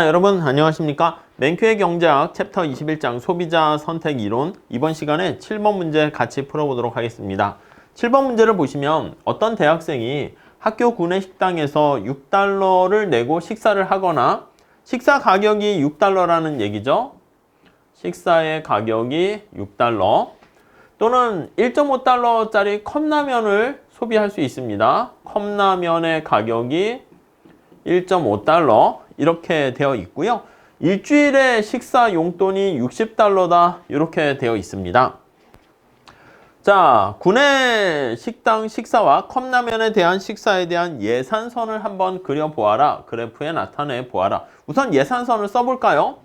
여러분 안녕하십니까? 맨큐의 경제학 챕터 21장 소비자 선택 이론, 이번 시간에 7번 문제 같이 풀어보도록 하겠습니다. 7번 문제를 보시면 어떤 대학생이 학교 구내식당에서 6달러를 내고 식사를 하거나, 식사 가격이 6달러라는 얘기죠. 식사의 가격이 6달러 또는 1.5달러짜리 컵라면을 소비할 수 있습니다. 컵라면의 가격이 1.5달러 이렇게 되어 있고요. 일주일에 식사 용돈이 60달러다 이렇게 되어 있습니다. 자, 구내 식당 식사와 컵라면에 대한 식사에 대한 예산선을 한번 그려보아라. 그래프에 나타내 보아라. 우선 예산선을 써볼까요?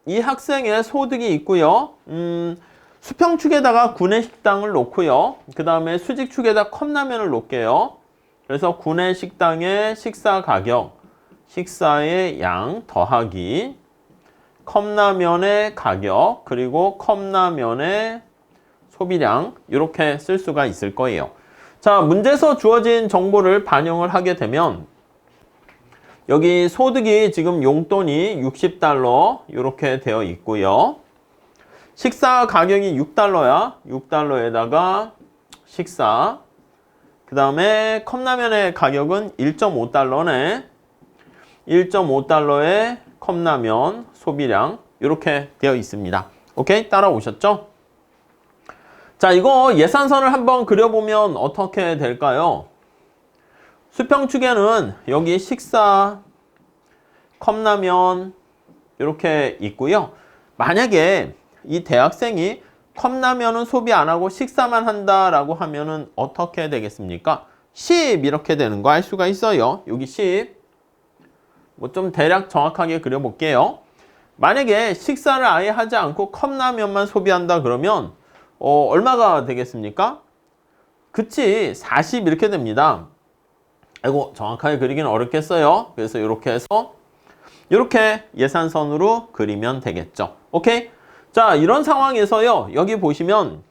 이 학생의 소득이 있고요. 수평축에다가 구내식당을 놓고요. 그 다음에 수직축에다 컵라면을 놓을게요. 그래서 구내식당의 식사 가격, 식사의 양 더하기 컵라면의 가격, 그리고 컵라면의 소비량, 이렇게 쓸 수가 있을 거예요. 자, 문제에서 주어진 정보를 반영을 하게 되면 여기 소득이 지금 용돈이 60달러 이렇게 되어 있고요. 식사 가격이 6달러야. 6달러에다가 식사, 그 다음에 컵라면의 가격은 1.5달러네. 1.5달러의 컵라면 소비량 이렇게 되어 있습니다. 오케이? 따라오셨죠? 자, 이거 예산선을 한번 그려보면 어떻게 될까요? 수평축에는 여기 식사, 컵라면 이렇게 있고요. 만약에 이 대학생이 컵라면은 소비 안 하고 식사만 한다라고 하면은 어떻게 되겠습니까? 10 이렇게 되는 거 알 수가 있어요. 여기 10. 뭐 좀 대략 정확하게 그려볼게요. 만약에 식사를 아예 하지 않고 컵라면만 소비한다 그러면 얼마가 되겠습니까? 그치, 40 이렇게 됩니다. 아이고, 정확하게 그리기는 어렵겠어요. 그래서 이렇게 해서 이렇게 예산선으로 그리면 되겠죠. 오케이? 자, 이런 상황에서요, 여기 보시면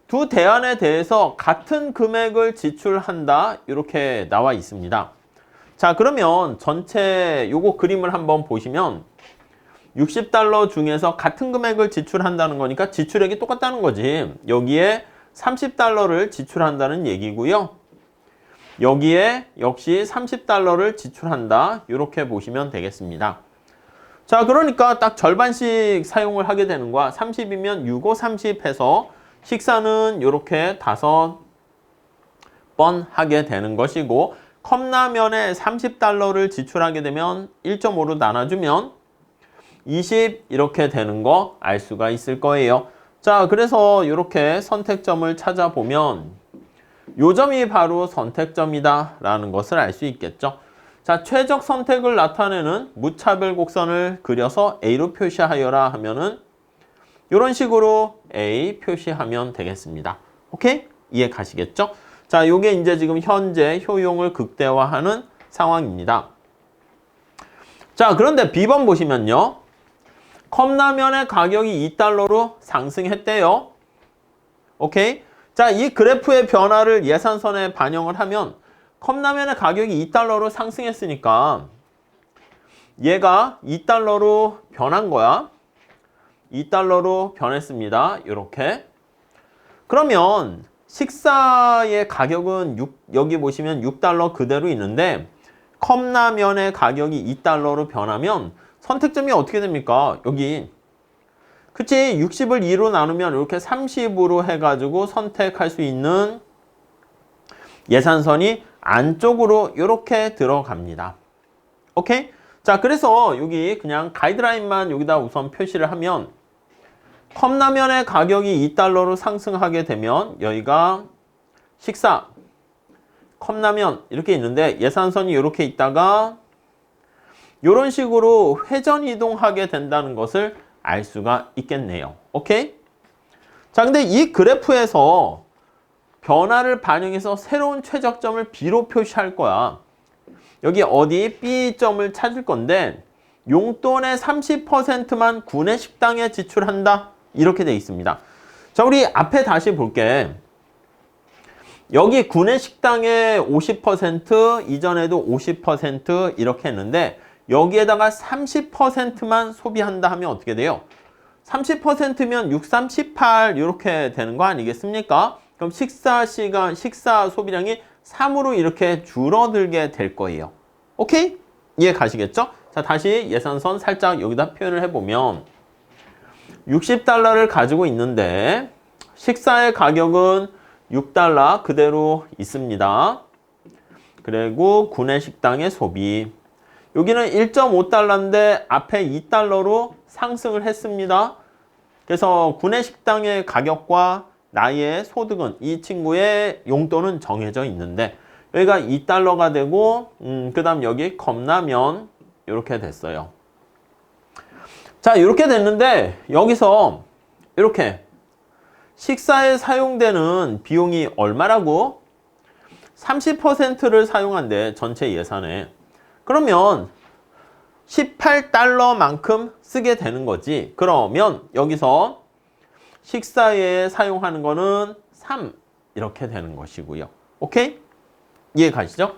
두 대안에 대해서 같은 금액을 지출한다 이렇게 나와 있습니다. 자, 그러면 전체 요거 그림을 한번 보시면 60달러 중에서 같은 금액을 지출한다는 거니까 지출액이 똑같다는 거지. 여기에 30달러를 지출한다는 얘기고요. 여기에 역시 30달러를 지출한다 이렇게 보시면 되겠습니다. 자, 그러니까 딱 절반씩 사용을 하게 되는 거야. 30이면 6, 5, 30 해서 식사는 이렇게 5번 하게 되는 것이고, 컵라면에 30달러를 지출하게 되면 1.5로 나눠주면 20 이렇게 되는 거 알 수가 있을 거예요. 자, 그래서 이렇게 선택점을 찾아보면 요 점이 바로 선택점이다 라는 것을 알 수 있겠죠. 자, 최적 선택을 나타내는 무차별 곡선을 그려서 A로 표시하여라 하면은 이런 식으로 A 표시하면 되겠습니다. 오케이? 이해 가시겠죠? 자, 요게 이제 지금 현재 효용을 극대화하는 상황입니다. 자, 그런데 B번 보시면요. 컵라면의 가격이 2달러로 상승했대요. 오케이? 자, 이 그래프의 변화를 예산선에 반영을 하면 컵라면의 가격이 2달러로 상승했으니까 얘가 2달러로 변한 거야. 2달러로 변했습니다. 이렇게. 그러면 식사의 가격은 여기 보시면 6달러 그대로 있는데 컵라면의 가격이 2달러로 변하면 선택점이 어떻게 됩니까? 여기. 그치? 60을 2로 나누면 이렇게 30으로 해가지고 선택할 수 있는 예산선이 안쪽으로 이렇게 들어갑니다. 오케이? 자, 그래서 여기 그냥 가이드라인만 여기다 우선 표시를 하면 컵라면의 가격이 2달러로 상승하게 되면 여기가 식사, 컵라면 이렇게 있는데 예산선이 이렇게 있다가 이런 식으로 회전 이동하게 된다는 것을 알 수가 있겠네요. 오케이? 자, 근데 이 그래프에서 변화를 반영해서 새로운 최적점을 B로 표시할 거야. 여기 어디 B점을 찾을 건데 용돈의 30%만 구내식당에 지출한다. 이렇게 돼 있습니다. 자, 우리 앞에 다시 볼게. 여기 구내식당의 50%, 이전에도 50% 이렇게 했는데 여기에다가 30%만 소비한다 하면 어떻게 돼요? 30%면 6, 3, 18 이렇게 되는 거 아니겠습니까? 그럼 식사 시간, 식사 소비량이 3으로 이렇게 줄어들게 될 거예요. 오케이? 이해 가시겠죠? 자, 다시 예산선 살짝 여기다 표현을 해보면 60달러를 가지고 있는데 식사의 가격은 6달러 그대로 있습니다. 그리고 구내식당의 소비. 여기는 1.5달러인데 앞에 2달러로 상승을 했습니다. 그래서 구내식당의 가격과 나의 소득은 이 친구의 용돈은 정해져 있는데 여기가 2달러가 되고 그 다음 여기 컵라면 이렇게 됐어요. 자, 이렇게 됐는데 여기서 이렇게 식사에 사용되는 비용이 얼마라고? 30%를 사용한대, 전체 예산에. 그러면 18달러만큼 쓰게 되는 거지. 그러면 여기서 식사에 사용하는 거는 3 이렇게 되는 것이고요. 오케이? 이해 가시죠?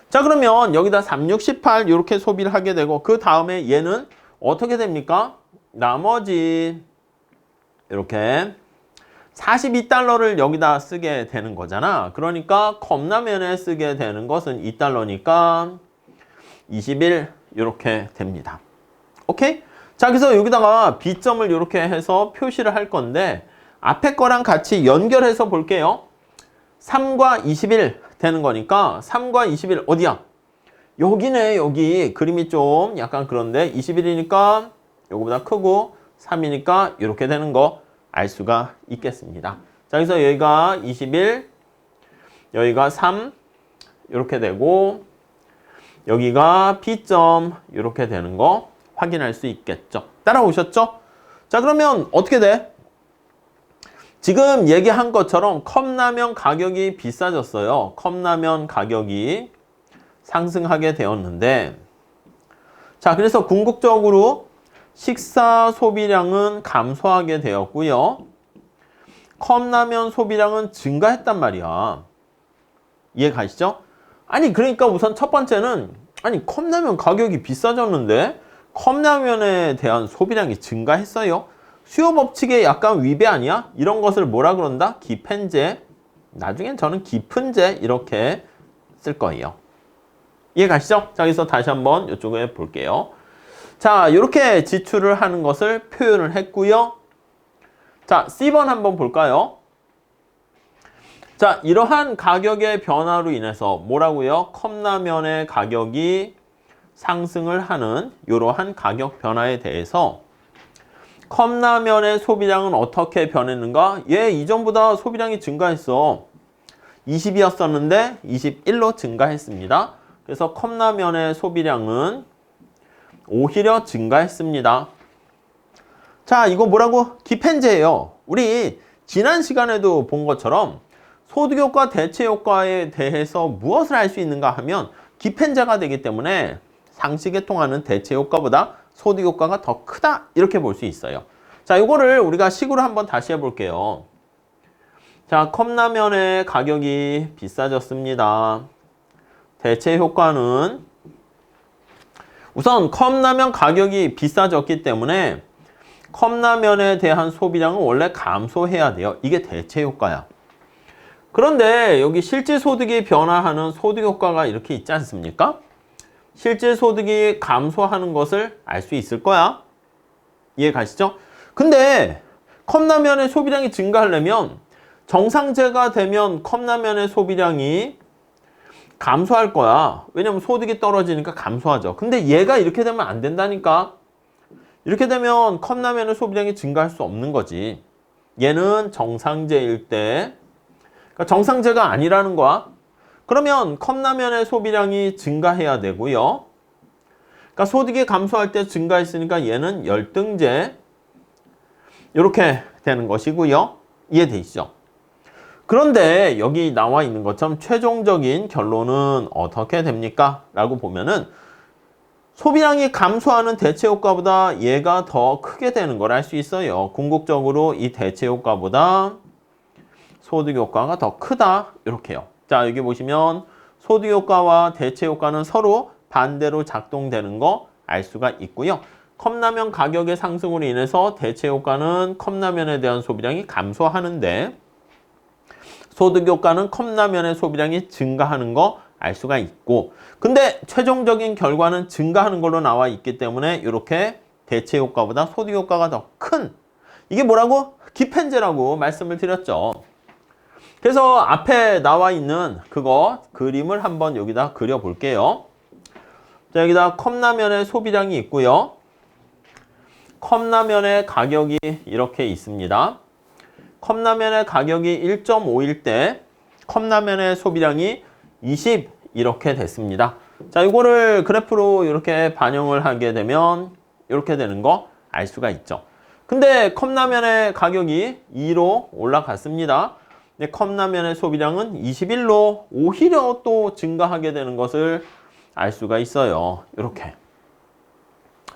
자, 그러면 여기다 3, 6, 18 이렇게 소비를 하게 되고 그 다음에 얘는 어떻게 됩니까? 나머지 이렇게 42달러를 여기다 쓰게 되는 거잖아. 그러니까 컵라면에 쓰게 되는 것은 2달러니까 21 이렇게 됩니다. 오케이? 자, 그래서 여기다가 B점을 이렇게 해서 표시를 할 건데 앞에 거랑 같이 연결해서 볼게요. 3과 21 되는 거니까 3과 21 어디야? 여기네. 여기 그림이 좀 약간 그런데 21이니까 요거보다 크고 3이니까 이렇게 되는 거 알 수가 있겠습니다. 자, 그래서 여기가 21, 여기가 3 이렇게 되고 여기가 B점 이렇게 되는 거 확인할 수 있겠죠. 따라오셨죠? 자, 그러면 어떻게 돼? 지금 얘기한 것처럼 컵라면 가격이 비싸졌어요. 컵라면 가격이 상승하게 되었는데 자, 그래서 궁극적으로 식사 소비량은 감소하게 되었고요. 컵라면 소비량은 증가했단 말이야. 이해 가시죠? 아니, 그러니까 우선 첫 번째는 아니, 컵라면 가격이 비싸졌는데 컵라면에 대한 소비량이 증가했어요. 수요 법칙에 약간 위배 아니야? 이런 것을 뭐라 그런다? 기펜제. 나중엔 저는 깊은제 이렇게 쓸 거예요. 이해 가시죠? 자, 여기서 다시 한번 이쪽에 볼게요. 자, 이렇게 지출을 하는 것을 표현을 했고요. 자, C번 한번 볼까요? 자, 이러한 가격의 변화로 인해서 뭐라고요? 컵라면의 가격이 상승을 하는 이러한 가격 변화에 대해서 컵라면의 소비량은 어떻게 변했는가? 얘 이전보다 소비량이 증가했어. 20이었었는데 21로 증가했습니다. 그래서 컵라면의 소비량은 오히려 증가했습니다. 자, 이거 뭐라고? 기펜제예요. 우리 지난 시간에도 본 것처럼 소득효과, 대체효과에 대해서 무엇을 알 수 있는가 하면 기펜제가 되기 때문에 상식에 통하는 대체효과보다 소득효과가 더 크다 이렇게 볼 수 있어요. 자, 이거를 우리가 식으로 한번 다시 해볼게요. 자, 컵라면의 가격이 비싸졌습니다. 대체효과는 우선 컵라면 가격이 비싸졌기 때문에 컵라면에 대한 소비량은 원래 감소해야 돼요. 이게 대체효과야. 그런데 여기 실질소득이 변화하는 소득효과가 이렇게 있지 않습니까? 실질소득이 감소하는 것을 알 수 있을 거야. 이해 가시죠? 근데 컵라면의 소비량이 증가하려면 정상제가 되면 컵라면의 소비량이 감소할 거야. 왜냐면 소득이 떨어지니까 감소하죠. 근데 얘가 이렇게 되면 안 된다니까. 이렇게 되면 컵라면의 소비량이 증가할 수 없는 거지. 얘는 정상제일 때, 그러니까 정상제가 아니라는 거야. 그러면 컵라면의 소비량이 증가해야 되고요. 그러니까 소득이 감소할 때 증가했으니까 얘는 열등제. 이렇게 되는 것이고요. 이해되시죠? 그런데 여기 나와 있는 것처럼 최종적인 결론은 어떻게 됩니까? 라고 보면은 소비량이 감소하는 대체효과보다 얘가 더 크게 되는 걸 알 수 있어요. 궁극적으로 이 대체효과보다 소득효과가 더 크다. 이렇게요. 자, 여기 보시면 소득효과와 대체효과는 서로 반대로 작동되는 거 알 수가 있고요. 컵라면 가격의 상승으로 인해서 대체 효과는 컵라면에 대한 소비량이 감소하는데 소득 효과는 컵라면의 소비량이 증가하는 거 알 수가 있고 근데 최종적인 결과는 증가하는 걸로 나와 있기 때문에 이렇게 대체 효과보다 소득 효과가 더 큰 이게 뭐라고? 기펜제라고 말씀을 드렸죠. 그래서 앞에 나와 있는 그거 그림을 한번 여기다 그려 볼게요. 자, 여기다 컵라면의 소비량이 있고요. 컵라면의 가격이 이렇게 있습니다. 컵라면의 가격이 1.5일 때 컵라면의 소비량이 20 이렇게 됐습니다. 자, 이거를 그래프로 이렇게 반영을 하게 되면 이렇게 되는 거 알 수가 있죠. 근데 컵라면의 가격이 2로 올라갔습니다. 근데 컵라면의 소비량은 21로 오히려 또 증가하게 되는 것을 알 수가 있어요. 이렇게.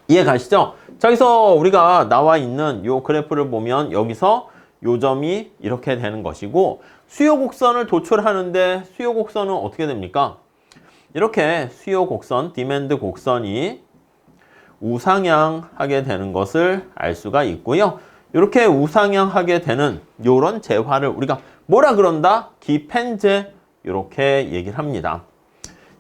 이해 가시죠? 자, 여기서 우리가 나와 있는 요 그래프를 보면 여기서 요 점이 이렇게 되는 것이고 수요 곡선을 도출하는데 수요 곡선은 어떻게 됩니까? 이렇게 수요 곡선, 디맨드 곡선이 우상향하게 되는 것을 알 수가 있고요. 이렇게 우상향하게 되는 이런 재화를 우리가 뭐라 그런다? 기펜제 이렇게 얘기를 합니다.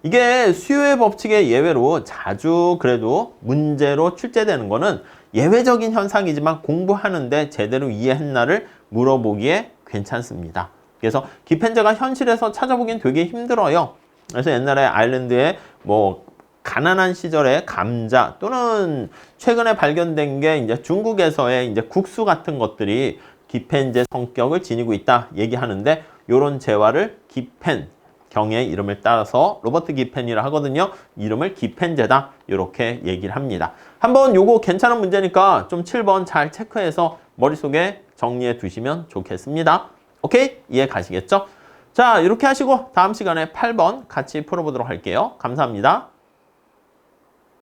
이게 수요의 법칙의 예외로 자주 그래도 문제로 출제되는 거는 예외적인 현상이지만 공부하는데 제대로 이해했나를 물어보기에 괜찮습니다. 그래서 기펜제가 현실에서 찾아보긴 되게 힘들어요. 그래서 옛날에 아일랜드에 뭐 가난한 시절에 감자 또는 최근에 발견된 게 이제 중국에서의 이제 국수 같은 것들이 기펜제 성격을 지니고 있다 얘기하는데 요런 재화를 기펜 경의 이름을 따라서 로버트 기펜이라 하거든요. 이름을 기펜제다 이렇게 얘기를 합니다. 한번 요거 괜찮은 문제니까 좀 7번 잘 체크해서 머릿속에 정리해 두시면 좋겠습니다. 오케이? 이해 가시겠죠? 자, 이렇게 하시고 다음 시간에 8번 같이 풀어보도록 할게요. 감사합니다.